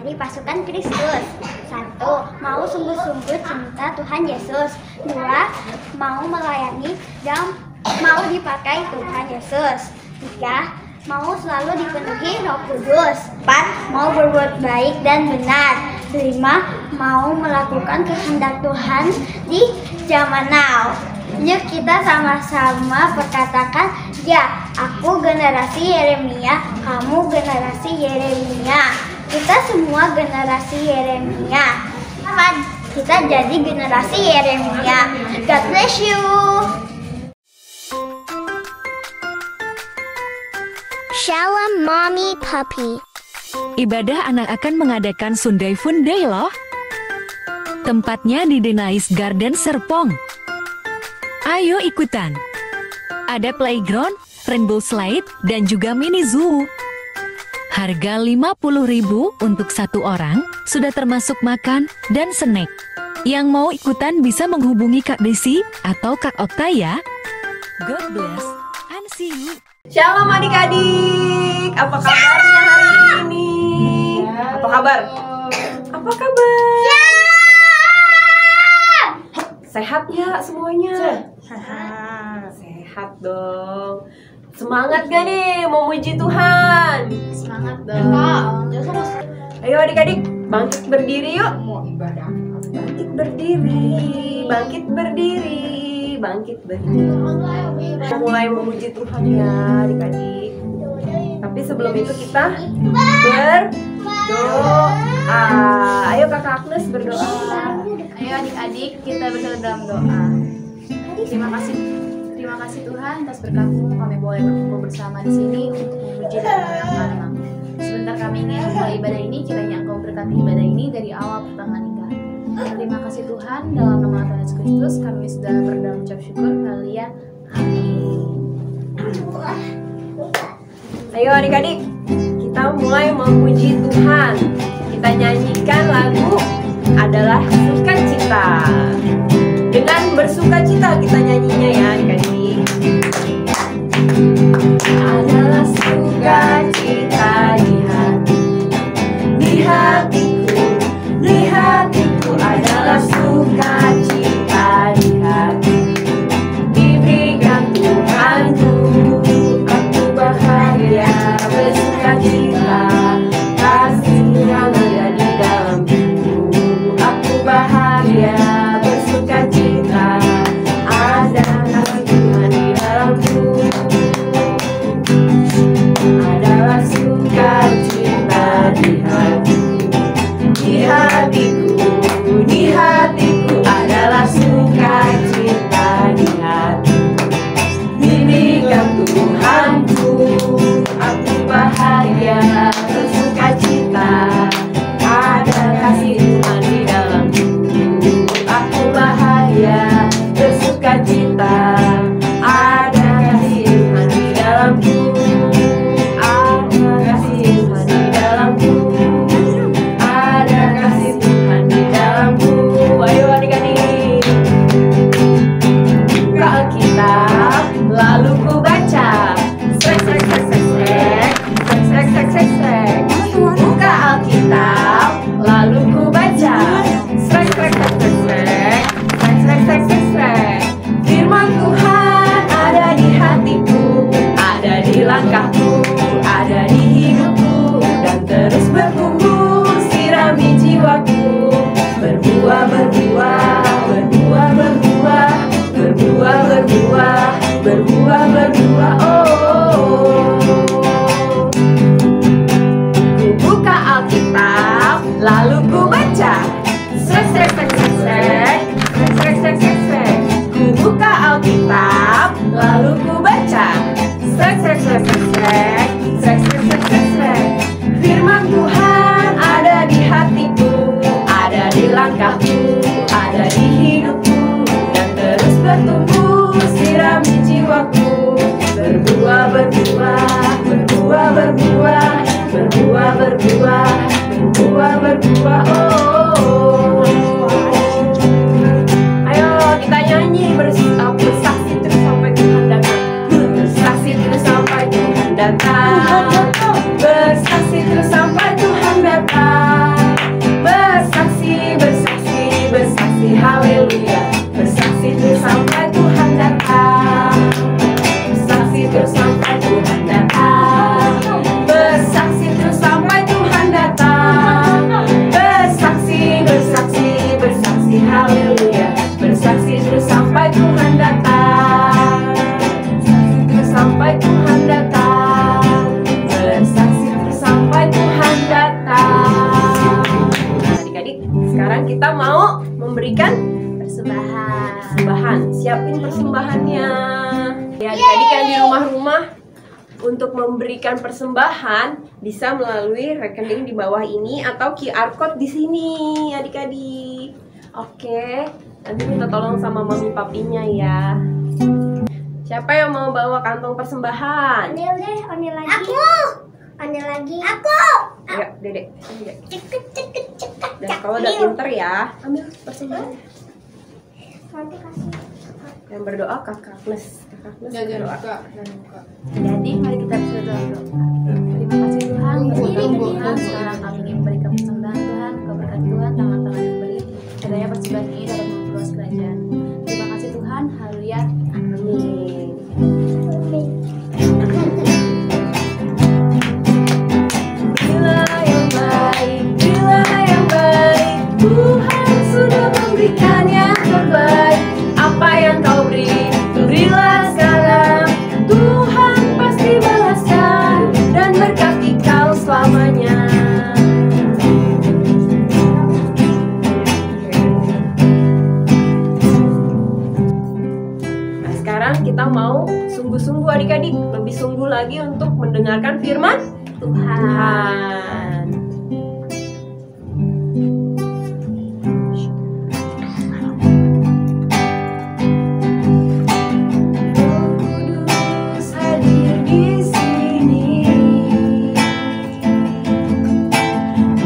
dari pasukan Kristus. 1. Mau sungguh-sungguh cinta Tuhan Yesus. 2. Mau melayani dan mau dipakai Tuhan Yesus. 3. Mau selalu dipenuhi Roh Kudus. 4. Mau berbuat baik dan benar. 5. Mau melakukan kehendak Tuhan di zaman now. Yuk kita sama-sama perkatakan, ya, aku generasi Yeremia, kamu generasi Yeremia. Kita semua generasi Yeremia. Kita jadi generasi Yeremia. God bless you. Shalom Mommy Puppy. Ibadah anak akan mengadakan Sunday Fun Day loh. Tempatnya di The Nice Garden Serpong. Ayo ikutan. Ada playground, rainbow slide, dan juga mini zoo. Harga 50.000 untuk satu orang, sudah termasuk makan dan snack. Yang mau ikutan bisa menghubungi Kak Desi atau Kak Okta ya. God bless and see you. Shalom adik-adik, apa kabarnya hari ini? Apa kabar? Apa kabar? Sehat ya semuanya? Sehat dong. Semangat gak nih memuji Tuhan? Semangat dong. Ayo adik-adik, bangkit berdiri yuk. Bangkit berdiri, bangkit berdiri, bangkit berdiri. Mulai memuji Tuhan ya adik-adik. Tapi sebelum itu kita berdoa. Ayo Kakak Agnes berdoa. Ayo adik-adik, kita bersama dalam doa. Terima kasih Tuhan atas berkat-Mu, kami boleh berkumpul bersama di sini untuk memuji dan memuliakan Nama-Mu. Sebentar kami ingin mulai ibadah ini, kiranya Engkau berkati ibadah ini dari awal pertengahan hingga akhir. Terima kasih Tuhan, dalam nama Tuhan Yesus Kristus kami sudah berdoa ucap syukur. Haleluya. Amin. Ayo adik-adik, kita mulai memuji Tuhan. Kita nyanyikan lagu adalah sukacita. Dengan bersukacita kita nyanyinya ya adik-adik. Adalah sukacita di hatiku, di hatiku adalah sukacita di hati. Diberikan Tuhanku, aku bahagia bersukacita. Kasih Tuhan ada di dalamku, aku bahagia bersukacita. Ada kasih Tuhan di dalamku, adalah sukacita di hati. Di hatiku, di hatiku adalah sukacita di hati. Diberikan Tuhanku, aku bahagia bersukacita. Ada kasih Tuhan di dalamku, aku bahagia bersukacita. Ada kasih Tuhan di dalamku, ada kasih Tuhan di dalamku, ada kasih Tuhan di dalamku. Ayo adik-adik, buka Alkitab, lalu ku baca. Srek, srek, srek, srek, srek, srek, srek, srek, srek. Buka Alkitab, lalu ku baca. Srek, srek, srek, srek, srek, srek, srek, srek, srek, srek. Firman Tuhan ada di hatiku, ada di langkahku, ada di hidupku, dan terus bertumbuh, sirami jiwaku. Berbuah, berbuah, berbuah, berbuah, berbuah, berbuah, berbuah, berbuah. Ku buka Alkitab, lalu ku baca. Srek, srek, srek, srek, srek, srek, srek, srek, srek. Ku buka Alkitab, lalu ku baca. Srek, srek, srek, srek, srek, srek, srek, srek, srek, srek. Firman Tuhan ada di hatiku, ada di langkahku, ada di hidupku, dan terus bertumbuh, sirami jiwaku. Berbuah, berbuah, berbuah, berbuah, berbuah, berbuah, berbuah, berbuah. Ayo kita nyanyi bersaksi terus sampai Tuhan datang. Bersaksi terus sampai Tuhan datang. Bersaksi terus sampai Tuhan datang. adik-adik yang di rumah-rumah untuk memberikan persembahan bisa melalui rekening di bawah ini atau QR code di sini, adik-adik. Oke, nanti minta tolong sama mami papinya ya. Siapa yang mau bawa kantong persembahan? Onil deh, Onil lagi. Aku. Onil lagi. Aku. Ayo, Dedek. Dedek. Ceket. Dan kalau udah pinter ya, ambil persembahan. Nanti kasih. Yang berdoa kakak plus. Kakak plus berdoa. Jadi mari kita berdoa. Terima kasih Tuhan, Tuhan sekarang kami ingin memberikan persembahan Tuhan, keberkatan Tuhan, tangan-tangan yang beri, kiranya persembahan ini dapat memperluas kerajaan. Terima kasih Tuhan, haleluya. Amin. Bila yang baik, Tuhan sudah memberikan yang terbaik. Apa yang kau beri, berilah sekarang. Tuhan pasti balaskan dan berkati kau selamanya. Nah, sekarang kita mau sungguh-sungguh adik-adik, lebih sungguh lagi untuk mendengarkan firman Tuhan. Kudus hadir di sini,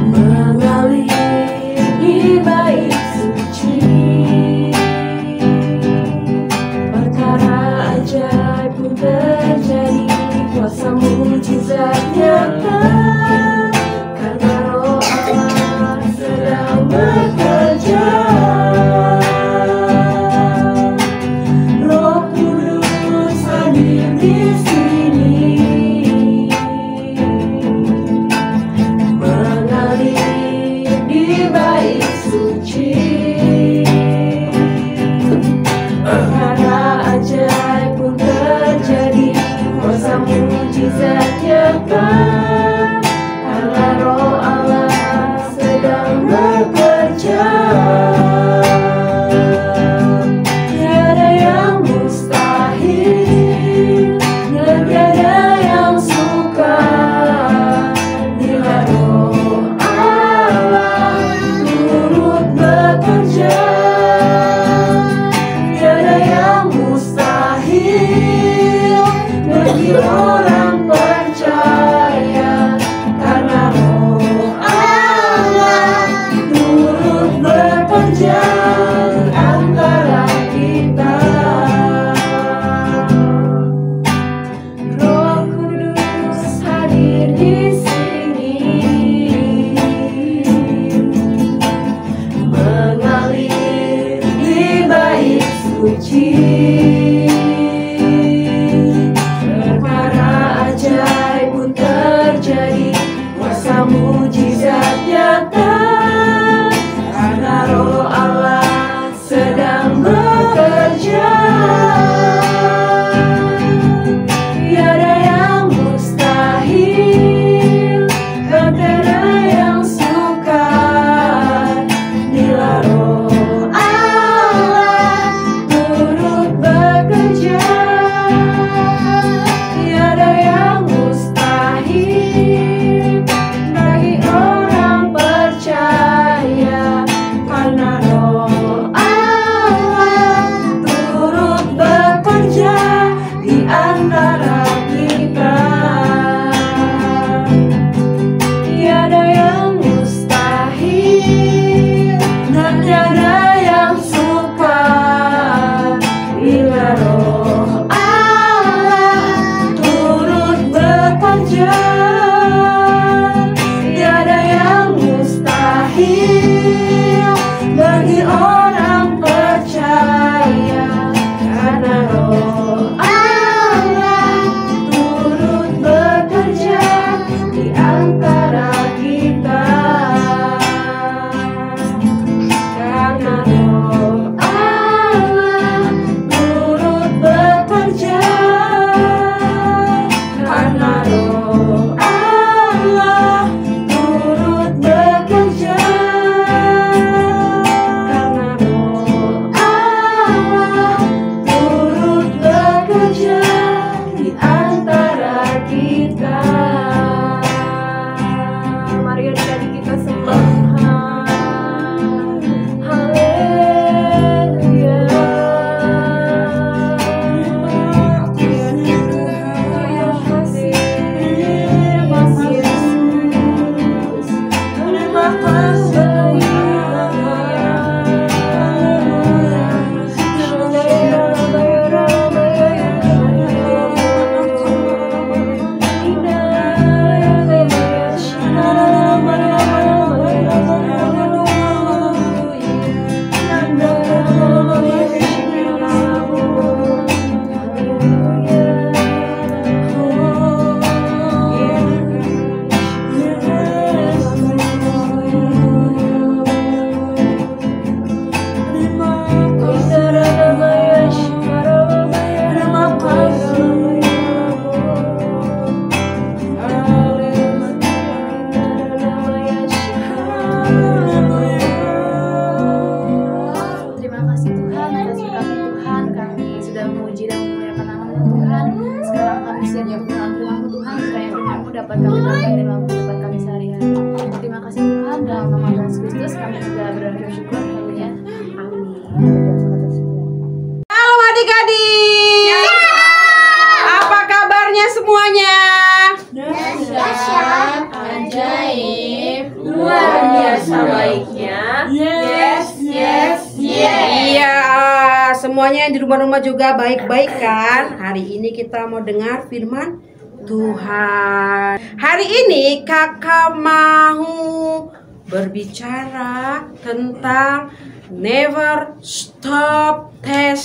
mengalir di bait suci. Perkara ajaib pun terjadi, kuasa mujizat nyata, karena Roh Allah sedang bekerja. Roh Kudus hadir di sini, mengalir di bait suci. Perkara ajaib pun terjadi, kuasa mujizat nyata, karena Roh Allah sedang bekerja. Tiada yang mustahil, kami siap dalam firman-Mu Tuhan, supaya firman-Mu dapat kami terapkan dalam kehidupan kami sehari-hari. Terima kasih Tuhan, dalam nama Tuhan Yesus Kristus kami juga bersyukur. Haleluya. Halo adik-adik. Apa kabarnya semuanya? Dahsyat, ajaib, luar biasa baiknya. Yes, yes, yes. Iya, semuanya yang di rumah-rumah juga baik-baik kan? Hari ini kita mau dengar firman Tuhan. Hari ini kakak mau berbicara tentang never stop tes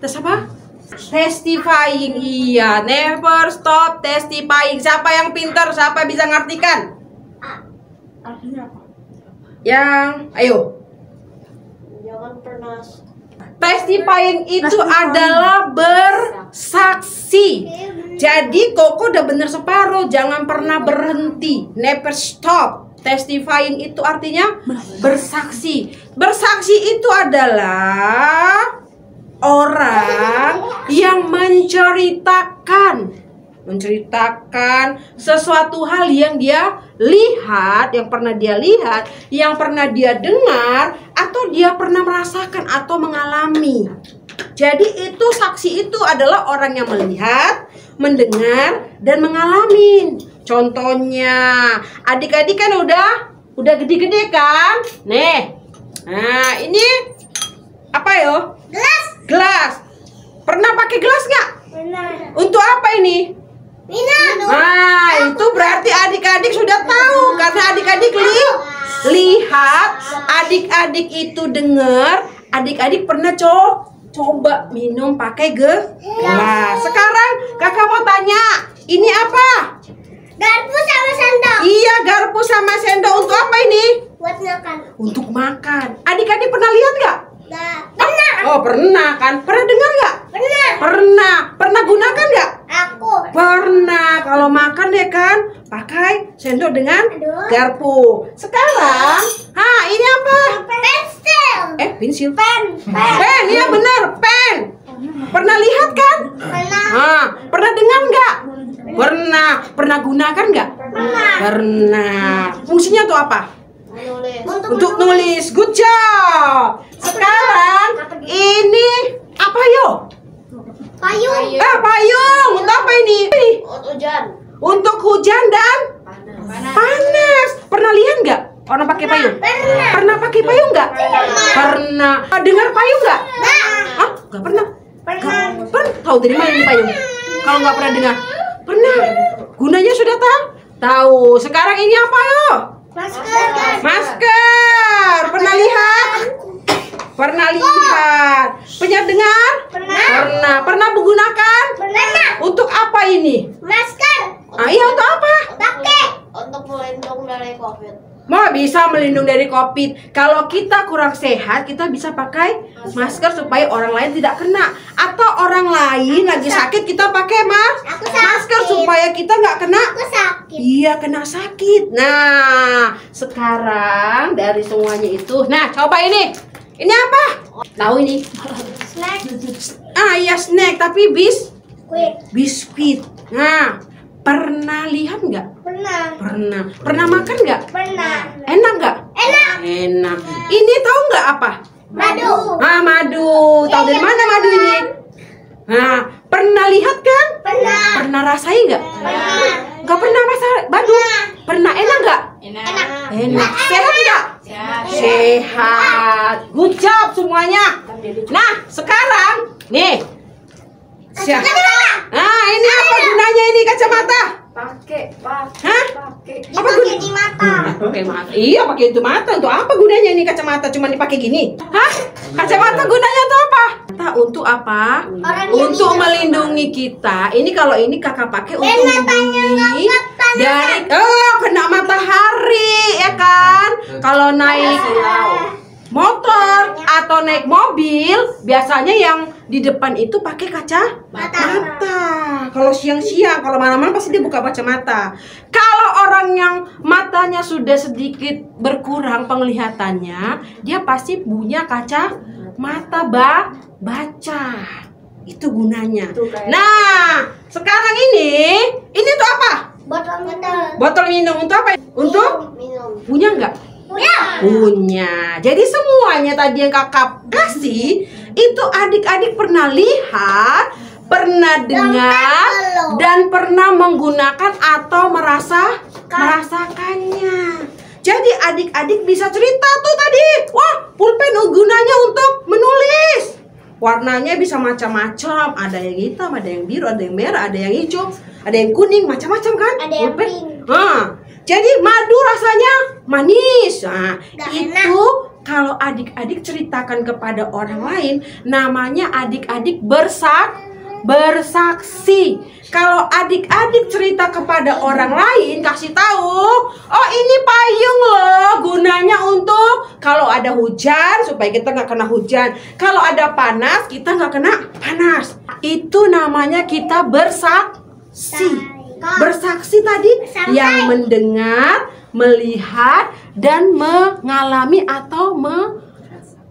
apa? Testifying. Iya, never stop testifying. Siapa yang pintar? Siapa bisa ngartikan? Ayo. Jangan pernah. Testifying itu adalah bersaksi. Jadi Koko udah bener separuh. Jangan pernah berhenti. Never stop. Testifying itu artinya bersaksi. Bersaksi itu adalah orang yang menceritakan sesuatu hal yang dia lihat, yang pernah dia lihat, yang pernah dia dengar, atau dia pernah merasakan atau mengalami. Jadi itu saksi itu adalah orang yang melihat, mendengar, dan mengalami. Contohnya, adik-adik kan udah gede-gede kan? Nih, nah ini apa yo? Gelas. Pernah pakai gelas nggak? Pernah. Untuk apa ini? Minum. Nah, itu berarti adik-adik sudah tahu karena adik-adik lihat, adik-adik itu dengar, adik-adik pernah coba minum pakai gelas. Sekarang kakak mau tanya, ini apa? Garpu sama sendok. Iya, garpu sama sendok untuk apa ini? Buat makan. Untuk makan. Adik-adik pernah lihat nggak? Pernah. Oh, pernah kan? Pernah dengar nggak? Pernah. Pernah. Pernah gunakan nggak? Aku. Pernah. Kalau makan deh kan, pakai sendok dengan garpu. Sekarang, ini apa? Pensil. Pensil. Pen. Pen, iya benar, pen. Pernah lihat kan? Pernah. Pernah dengar nggak? Pernah. Pernah gunakan nggak? Pernah. Fungsinya tuh apa? Untuk nulis. Good job. Sekarang ini apa yo? Payung. Payung. Untuk apa ini? Hujan. Untuk hujan dan panas. Pernah lihat nggak orang pakai payung? Pernah. Pernah pakai payung nggak? Pernah. Dengar payung nggak? Nggak pernah. Pernah. Tahu dari mana ini payung? Kalau nggak pernah dengar? Pernah. Gunanya sudah tahu. Sekarang ini apa yo? Masker. Pernah lihat? Pernah lihat. Pernah dengar? Pernah. Pernah menggunakan? Pernah. Untuk apa ini? Masker. Iya, untuk apa? Pakai. Untuk melindungi dari COVID. Mau bisa melindungi dari COVID. Kalau kita kurang sehat, kita bisa pakai masker supaya orang lain tidak kena. Atau orang lain lagi sakit, kita pakai masker supaya kita nggak kena. Aku sakit. Iya, kena sakit. Nah, sekarang dari semuanya itu, nah coba ini. Ini apa? Tahu ini? Snack. Iya snack, tapi Quick. biskuit. Nah, pernah lihat nggak? Pernah. Pernah. Pernah makan nggak? Pernah. Enak nggak? Enak. Ini tahu nggak apa? Madu. Madu. Tahu dari mana madu ini? Nah, pernah lihat kan? Pernah. Pernah rasain nggak? Pernah. Nggak pernah madu? Pernah enak nggak? Enak. Enak. Sehat nggak? Sehat. Good job semuanya. Nah, sekarang nih. Nah, ini apa gunanya ini kacamata? Pakai. Hah? Apa Dipakai di mata. Pakai mata. Iya, pakai itu mata. Untuk apa gunanya ini kacamata? Cuma dipakai gini. Hah? Kacamata gunanya tuh apa? Untuk apa? Orang yang Untuk tidak melindungi kita. Ini kalau ini kakak pakai untuk melindungi dari kena matahari, ya kan? Kalau naik motor atau naik mobil, biasanya yang di depan itu pakai kacamata. Kalau siang-siang, kalau malam-malam pasti dia buka kacamata. Kalau orang yang matanya sudah sedikit berkurang penglihatannya, dia pasti punya kacamata baca. Itu gunanya. Nah, sekarang ini tuh apa? Botol minum. Botol minum untuk apa? Untuk punya nggak? Punya. Jadi semuanya tadi yang kakak kasih itu adik-adik pernah lihat, pernah dengar, dan pernah menggunakan atau merasakannya. Jadi adik-adik bisa cerita tuh tadi. Wah, pulpen gunanya untuk menulis. Warnanya bisa macam-macam. Ada yang hitam, ada yang biru, ada yang merah, ada yang hijau, ada yang kuning, macam-macam kan? Ada yang pulpen. pink. Jadi madu rasanya manis. Nah, Gak itu kalau adik-adik ceritakan kepada orang lain, namanya adik-adik bersaksi. Kalau adik-adik cerita kepada orang lain, kasih tahu, oh ini payung loh, gunanya untuk kalau ada hujan supaya kita nggak kena hujan. Kalau ada panas kita nggak kena panas. Itu namanya kita bersaksi. Bersaksi tadi yang mendengar, melihat, dan mengalami atau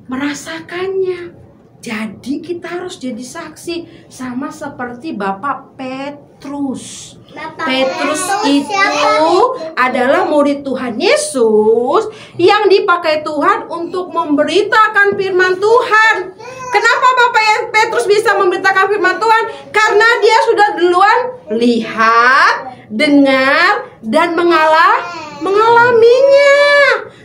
merasakannya. Jadi kita harus jadi saksi, sama seperti Bapak Petrus. Petrus itu adalah murid Tuhan Yesus yang dipakai Tuhan untuk memberitakan firman Tuhan. Kenapa Bapak Petrus bisa memberitakan firman Tuhan? Karena dia sudah duluan lihat, dengar, dan mengalaminya.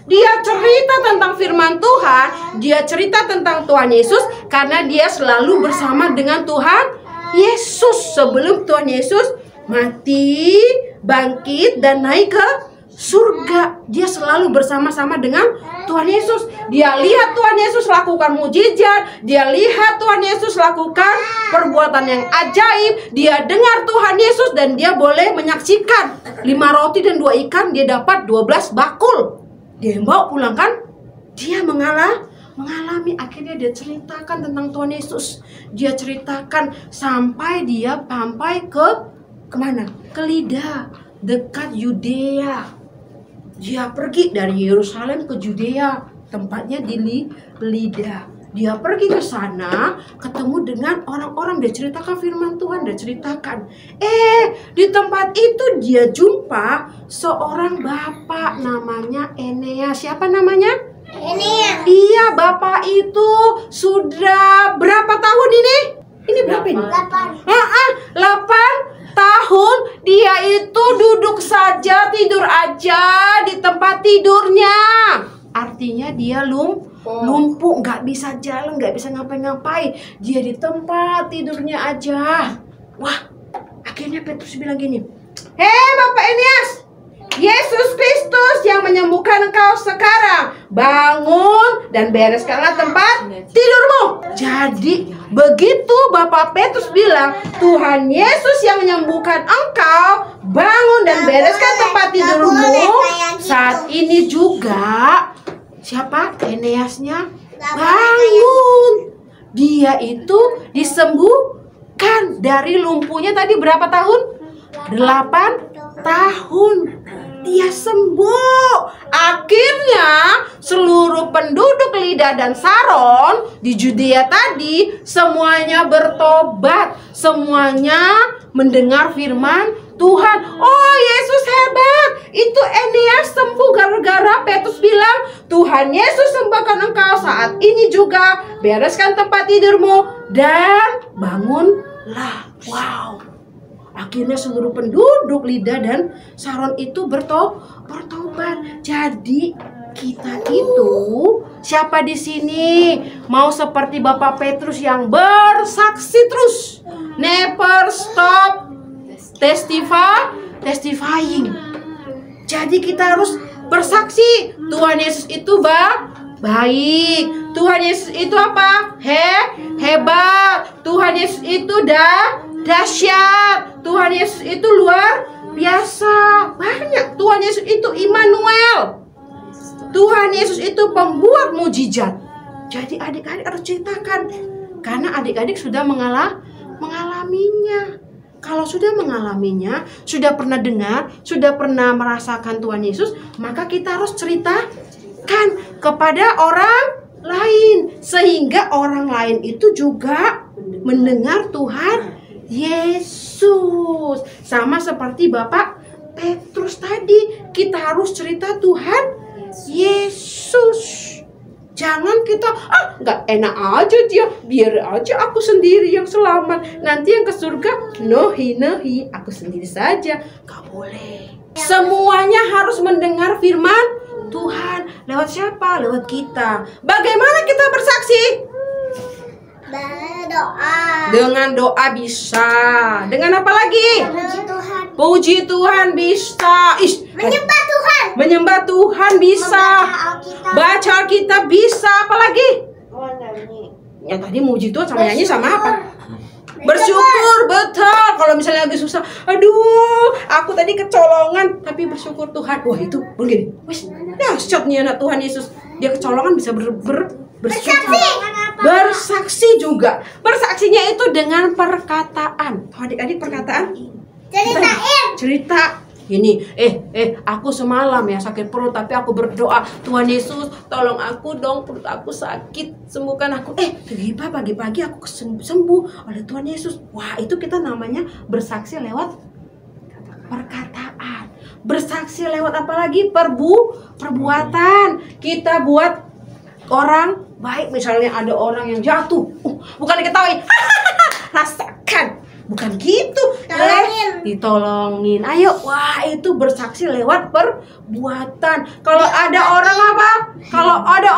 Dia cerita tentang firman Tuhan, dia cerita tentang Tuhan Yesus karena dia selalu bersama dengan Tuhan Yesus sebelum Tuhan Yesus mati, bangkit, dan naik ke surga. Dia selalu bersama-sama dengan Tuhan Yesus. Dia lihat Tuhan Yesus lakukan mujizat, dia lihat Tuhan Yesus lakukan perbuatan yang ajaib, dia dengar Tuhan Yesus dan dia boleh menyaksikan 5 roti dan 2 ikan, dia dapat 12 bakul. Dia yang bawa pulang kan? Dia mengalami, akhirnya dia ceritakan tentang Tuhan Yesus. Dia ceritakan sampai ke kemana? Ke Lida, dekat Yudea. Dia pergi dari Yerusalem ke Yudea, tempatnya di Lida. Dia pergi ke sana, ketemu dengan orang-orang, dia ceritakan firman Tuhan, dia ceritakan. Di tempat itu dia jumpa seorang bapak namanya Eneas. Siapa namanya? Eneas. Iya, bapak itu sudah berapa tahun ini? Ini berapa ini? 8 tahun. Dia itu duduk saja, tidur aja di tempat tidurnya. Artinya dia lumpuh, nggak bisa jalan, nggak bisa ngapain-ngapain. Dia di tempat tidurnya aja. Wah, akhirnya Petrus bilang gini, hei Bapak Eneas, Yesus Kristus yang menyembuhkan engkau sekarang, bangun dan bereskanlah tempat tidurmu. Jadi begitu Bapak Petrus bilang, Tuhan Yesus yang menyembuhkan engkau, bangun dan bereskan tempat tidurmu. Saat ini juga siapa? Eneasnya bangun. Dia itu disembuhkan dari lumpuhnya tadi berapa tahun? 8 tahun. Dia sembuh. Akhirnya seluruh penduduk Lida dan Saron di Yudea tadi semuanya bertobat. Semuanya mendengar firman Tuhan. Oh, Yesus hebat. Itu Eneas sembuh gara-gara Petrus bilang, Tuhan Yesus sembuhkan engkau saat ini juga. Bereskan tempat tidurmu dan bangunlah. Wow. Akhirnya seluruh penduduk Lida dan Saron itu bertobat. Jadi kita itu siapa di sini mau seperti Bapak Petrus yang bersaksi terus, never stop testifying. Jadi kita harus bersaksi. Tuhan Yesus itu baik. Tuhan Yesus itu apa? Hebat. Tuhan Yesus itu dahsyat. Tuhan Yesus itu luar biasa. Banyak. Tuhan Yesus itu Immanuel. Tuhan Yesus itu pembuat mujizat. Jadi adik-adik harus ceritakan, karena adik-adik sudah mengalaminya. Kalau sudah mengalaminya, sudah pernah dengar, sudah pernah merasakan Tuhan Yesus, maka kita harus ceritakan kepada orang lain, sehingga orang lain itu juga mendengar Tuhan Yesus. Sama seperti Bapak Petrus tadi, kita harus cerita Tuhan Yesus. Jangan kita, nggak enak aja dia, biar aja aku sendiri yang selamat. Nanti yang ke surga, nohi, aku sendiri saja. Nggak boleh. Semuanya harus mendengar firman Tuhan. Lewat siapa? Lewat kita. Bagaimana kita bersaksi? Doa. Dengan doa bisa. Dengan apa lagi? Puji Tuhan. Puji Tuhan bisa. Menyembah Tuhan. Menyembah Tuhan bisa. Baca Alkitab bisa. Apa lagi? Yang tadi muji Tuhan sama nyanyi sama apa? Bersyukur, betul. Kalau misalnya lagi susah, aduh, aku tadi kecolongan, tapi bersyukur Tuhan. Wah, itu begini. Wis, dahsyat nih anak Tuhan Yesus. Dia kecolongan bisa bersyukur. Bersaksi juga. Bersaksinya itu dengan perkataan. Adik-adik perkataan? Cerita. Ini, aku semalam ya sakit perut, tapi aku berdoa, Tuhan Yesus, tolong aku dong, perut aku sakit, sembuhkan aku. Tiba-tiba pagi-pagi aku sembuh oleh Tuhan Yesus. Wah, itu kita namanya bersaksi lewat perkataan. Bersaksi lewat apa lagi? Perbuatan. Kita buat orang baik. Misalnya ada orang yang jatuh, bukan diketahui, rasakan. Bukan gitu, ditolongin. Ayo, wah itu bersaksi lewat perbuatan. Kalau ada orang apa? Kalau ada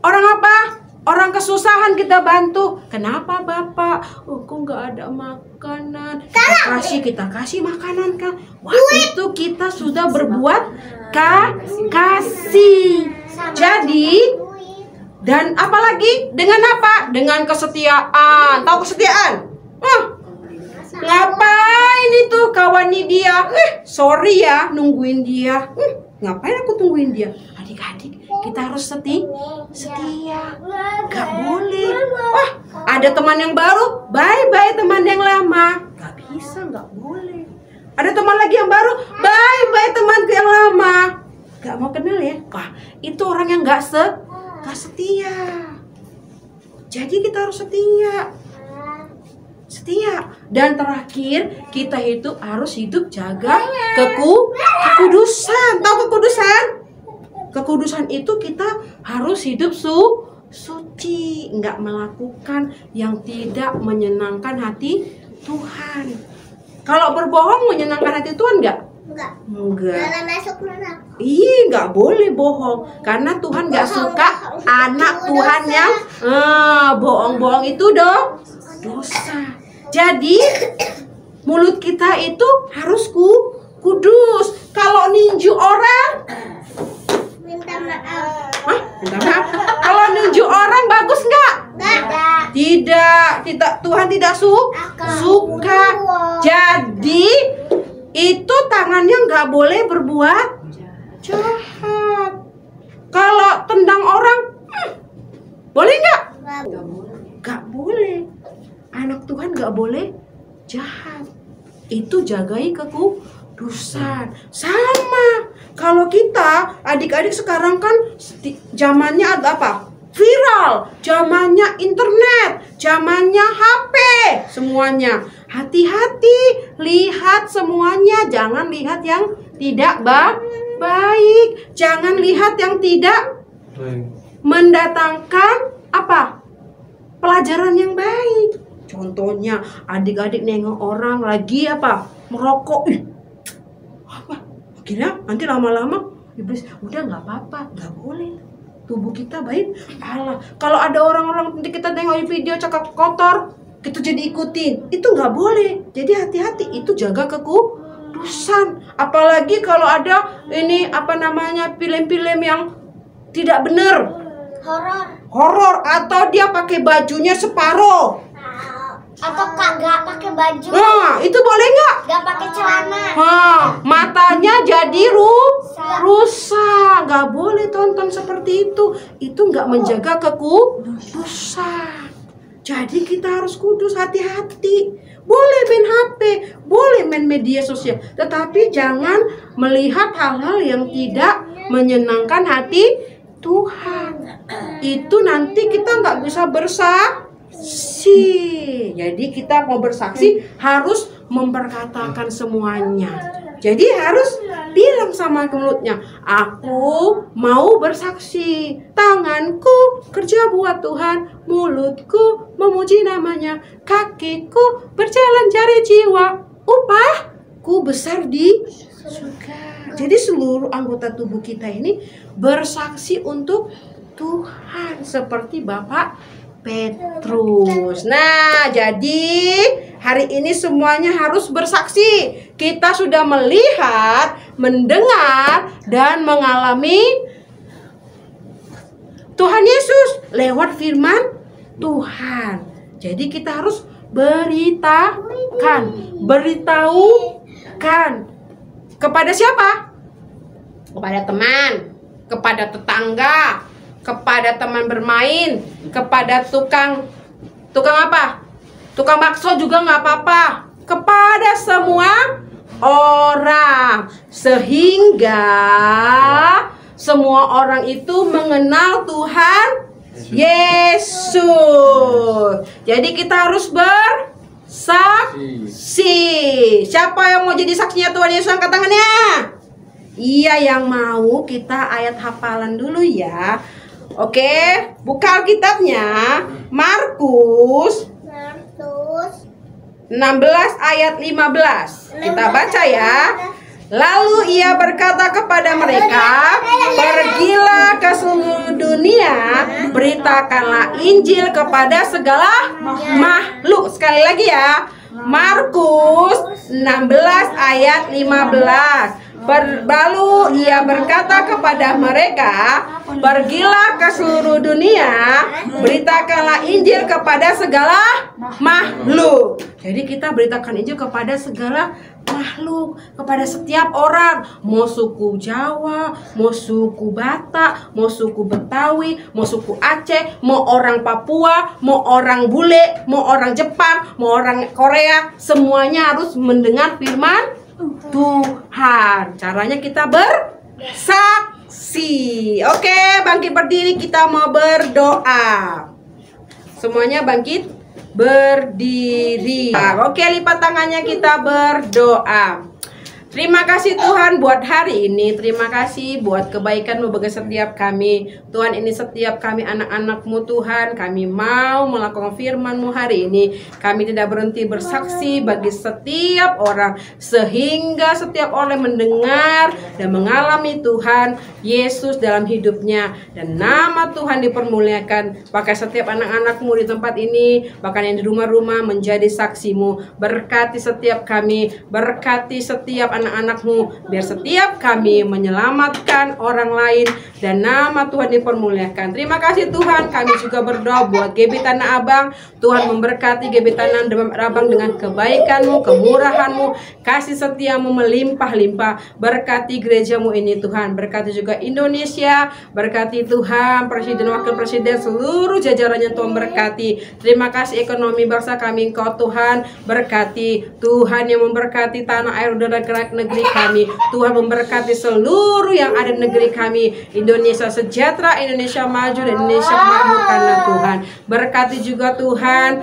orang apa? Orang kesusahan kita bantu. Kenapa Bapak? Kok nggak ada makanan? Kita kasih makanan kan? Wah itu kita sudah berbuat kasih. Jadi. Dan apalagi dengan apa? Dengan kesetiaan. Tahu kesetiaan? Ngapain itu kawani dia? Sorry ya nungguin dia. Ngapain aku tungguin dia? Adik-adik, kita harus setia. Gak boleh. Wah, ada teman yang baru, bye-bye teman yang lama. Gak bisa, gak boleh. Ada teman lagi yang baru, bye-bye temanku yang lama. Gak mau kenal ya? Wah, itu orang yang gak setia. Jadi kita harus setia. Dan terakhir, kita itu harus hidup jaga kekudusan. Tahu kekudusan? Kekudusan itu kita harus hidup suci, nggak melakukan yang tidak menyenangkan hati Tuhan. Kalau berbohong menyenangkan hati Tuhan nggak? Enggak. Dalam masuk neraka. Nggak boleh bohong, karena Tuhan nggak suka anak Tuhan yang bohong-bohong itu dosa. Jadi mulut kita itu harus kudus. Kalau ninju orang, Minta maaf. minta maaf. Kalau ninju orang bagus nggak? Tidak. Tuhan tidak suka. Jadi itu tangannya nggak boleh berbuat jahat. Kalau tendang orang, boleh nggak? Nggak boleh. Anak Tuhan nggak boleh jahat. Itu jagai kekudusan. Sama. Kalau kita, adik-adik sekarang kan zamannya ada apa? Viral. Zamannya internet. Zamannya HP. Semuanya. Hati-hati, lihat semuanya, jangan lihat yang tidak baik, jangan lihat yang tidak mendatangkan apa? Pelajaran yang baik. Contohnya, adik-adik nengok orang lagi apa? Merokok. Apa? Akhirnya nanti lama-lama iblis, udah nggak apa-apa, nggak boleh. Tubuh kita baik. Allah. Kalau ada orang-orang nanti kita tengok video cakap kotor, kita jadi ikutin, itu nggak boleh. Jadi hati-hati, itu jaga kekudusan. Apalagi kalau ada ini apa namanya film-film yang tidak benar, horor, atau dia pakai bajunya separuh, Atau kagak pakai baju. Nah, itu boleh nggak? Nggak pakai celana. Matanya jadi rusak. Nggak boleh tonton seperti itu. Itu nggak menjaga kekudusan. Jadi kita harus kudus, hati-hati. Boleh main HP, boleh main media sosial, tetapi jangan melihat hal-hal yang tidak menyenangkan hati Tuhan. Itu nanti kita nggak bisa bersaksi. Jadi kita mau bersaksi harus memperkatakan semuanya. Jadi harus bilang sama mulutnya, aku mau bersaksi. Tanganku kerja buat Tuhan, mulutku memuji namanya, kakiku berjalan cari jiwa, upahku besar di surga. Jadi seluruh anggota tubuh kita ini bersaksi untuk Tuhan seperti Bapak Petrus. Nah, jadi hari ini semuanya harus bersaksi. Kita sudah melihat, mendengar, dan mengalami Tuhan Yesus lewat firman Tuhan. Jadi kita harus beritahukan kepada siapa? Kepada teman, kepada tetangga, kepada teman bermain, kepada tukang apa? Tukang bakso juga nggak apa-apa. Kepada semua orang, sehingga semua orang itu mengenal Tuhan Yesus. Jadi kita harus bersaksi. Siapa yang mau jadi saksinya Tuhan Yesus, angkat tangannya. Iya, yang mau kita ayat hafalan dulu ya. Oke, buka Alkitabnya, Markus 16 ayat 15. Kita baca ya. Lalu ia berkata kepada mereka, pergilah ke seluruh dunia, beritakanlah Injil kepada segala makhluk. Sekali lagi ya, Markus 16 ayat 15. Lalu ia berkata kepada mereka, pergilah ke seluruh dunia, beritakanlah Injil kepada segala makhluk. Jadi kita beritakan Injil kepada segala makhluk, kepada setiap orang, mau suku Jawa, mau suku Batak, mau suku Betawi, mau suku Aceh, mau orang Papua, mau orang bule, mau orang Jepang, mau orang Korea, semuanya harus mendengar firman Tuhan. Caranya kita bersaksi. Oke, bangkit berdiri, kita mau berdoa. Semuanya bangkit berdiri. Oke, lipat tangannya, kita berdoa. Terima kasih Tuhan buat hari ini. Terima kasih buat kebaikan-Mu bagi setiap kami. Tuhan, ini setiap kami anak-anak-Mu Tuhan. Kami mau melakukan firman-Mu hari ini. Kami tidak berhenti bersaksi bagi setiap orang, sehingga setiap orang mendengar dan mengalami Tuhan Yesus dalam hidupnya. Dan nama Tuhan dipermuliakan. Pakai setiap anak-anak-Mu di tempat ini, bahkan yang di rumah-rumah, menjadi saksi-Mu. Berkati setiap kami, berkati setiap anak-anak-Mu, biar setiap kami menyelamatkan orang lain dan nama Tuhan dipermuliakan. Terima kasih Tuhan. Kami juga berdoa buat GB Tanah Abang. Tuhan memberkati GB Tanah Abang dengan kebaikan-Mu, kemurahan-Mu, kasih setia-Mu melimpah-limpah. Berkati gereja-Mu ini Tuhan. Berkati juga Indonesia. Berkati Tuhan Presiden, Wakil Presiden, seluruh jajarannya Tuhan berkati. Terima kasih ekonomi bangsa kami Engkau Tuhan berkati. Tuhan yang memberkati tanah air udara gerak negeri kami. Tuhan memberkati seluruh yang ada di negeri kami. Indonesia sejahtera, Indonesia maju, dan Indonesia makmur karena Tuhan. Berkati juga Tuhan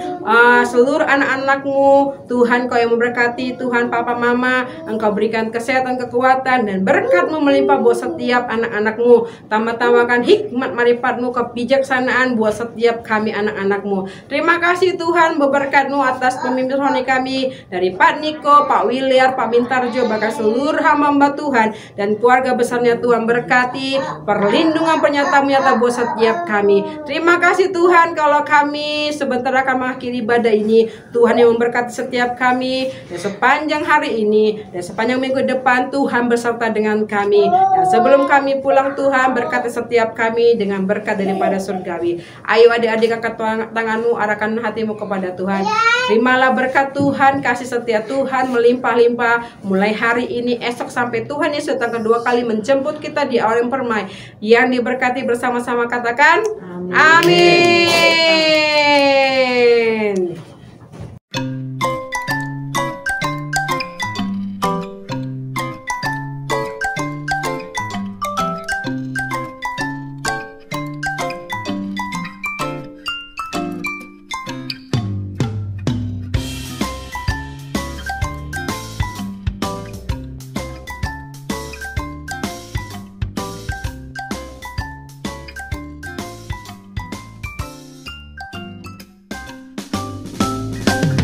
seluruh anak-anak-Mu. Tuhan Kau yang memberkati. Tuhan Papa Mama, Engkau berikan kesehatan, kekuatan, dan berkat-Mu melimpah buat setiap anak-anak-Mu. Tambah-tambahkan hikmat marifat-Mu, kebijaksanaan buat setiap kami anak-anak-Mu. Terima kasih Tuhan, berkat-Mu atas pemimpin rohani kami, dari Pak Niko, Pak Williar, Pak Mintarjo, bahkan seluruh hamba Tuhan dan keluarga besarnya. Tuhan berkati, perlindungan pernyataan nyata buat setiap kami. Terima kasih Tuhan, kalau kami sebentar akan mengakhiri ibadah ini. Tuhan yang memberkati setiap kami dan sepanjang hari ini dan sepanjang minggu depan. Tuhan beserta dengan kami, dan sebelum kami pulang Tuhan berkati setiap kami dengan berkat daripada surgawi. Ayo adik-adik, angkat tanganmu, arahkan hatimu kepada Tuhan. Terimalah berkat Tuhan, kasih setia Tuhan melimpah-limpah mulai hari ini, esok, sampai Tuhan Yesus datang kedua kali menjemput kita di awan yang permai. Yang diberkati bersama-sama katakan amin.